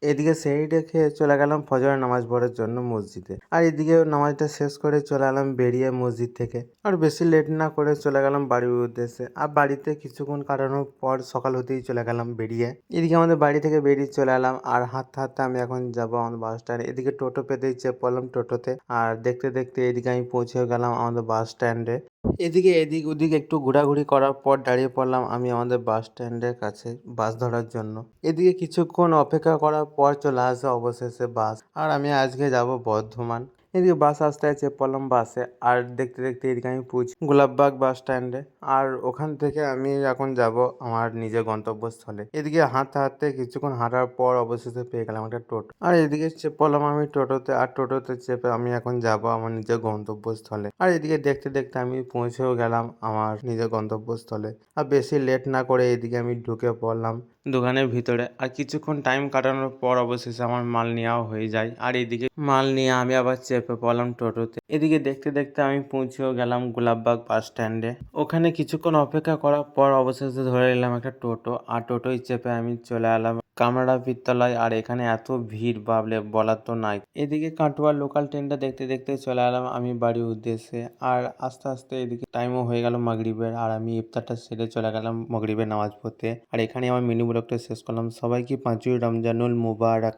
এদিকে সেহরিটা খেয়ে চলে গেলাম ফজরের নামাজ পড়ার জন্য মসজিদে। আর এদিকে নামাজটা শেষ করে চলে এলাম বেরিয়ে মসজিদ থেকে। আর বেশি লেট না করে চলে গেলাম বাড়ির উদ্দেশ্যে। আর বাড়িতে কিছুক্ষণ কাটানোর পর সকাল হতেই চলে গেলাম বেরিয়ে। এদিকে আমাদের বাড়ি থেকে বেরিয়ে চলে এলাম আর হাঁটতে হাঁটতে আমি এখন যাবো আমাদের বাস স্ট্যান্ড। এদিকে টোটো পেতেই চেপে পড়লাম টোটোতে। আর দেখতে দেখতে এদিকে আমি পৌঁছেও গেলাম আমাদের বাস স্ট্যান্ডে। এদিকে এদিক ওদিক একটু ঘোরাঘুরি করার পর দাঁড়িয়ে পড়লাম আমি আমাদের বাস স্ট্যান্ডের কাছে বাস ধরার জন্য। এদিকে কিছুক্ষণ অপেক্ষা করার পর চলে আসে অবশেষে বাস। আর আমি আজকে যাব বর্ধমান। এদিকে বাস আসতে চেপে পড়লাম বাসে। আর দেখতে দেখতে এদিকে আমি পৌঁছি গোলাপবাগ বাস স্ট্যান্ডে। আর ওখান থেকে আমি এখন যাব আমার নিজের গন্তব্যস্থলে। এদিকে হাঁটতে হাঁটতে কিছুক্ষণ হাঁটার পর অবশেষে পেয়ে গেলাম একটা টোটো। আর এদিকে চেপে পড়লাম আমি টোটোতে। আর টোটোতে চেপে আমি এখন যাব আমার নিজের গন্তব্যস্থলে। আর এদিকে দেখতে দেখতে আমি পৌঁছেও গেলাম আমার নিজের গন্তব্যস্থলে। আর বেশি লেট না করে এদিকে আমি ঢুকে পড়লাম দোকানের ভিতরে। আর কিছুক্ষণ টাইম কাটানোর পর অবশেষে আমার মাল নেওয়াও হয়ে যায়। আর এদিকে মাল নিয়ে আমি আবার চেপে পড়লাম টোটোতে। এদিকে দেখতে দেখতে আমি পৌঁছেও গেলাম গোলাপবাগ বাস স্ট্যান্ডে। ওখানে কিছুক্ষণ অপেক্ষা করার পর অবশেষে ধরে নিলাম একটা টোটো। আর টোটোয় চেপে আমি চলে এলাম কামরা বিদ্যালয়। আর এখানে এত ভিড় বাবলে বলার তো নাই। এদিকে কাটোয়ার লোকাল ট্রেনটা দেখতে দেখতে চলে এলাম আমি বাড়ির উদ্দেশ্যে। আর আস্তে আস্তে এদিকে টাইমও হয়ে গেল মাগরিবের। আর আমি ইফতারটা সেরে চলে গেলাম মাগরিবের নামাজ পড়তে। আর এখানে আমার মিনি ব্লগটা শেষ করলাম। সবাইকে 5ই রমজানুল মুবারক।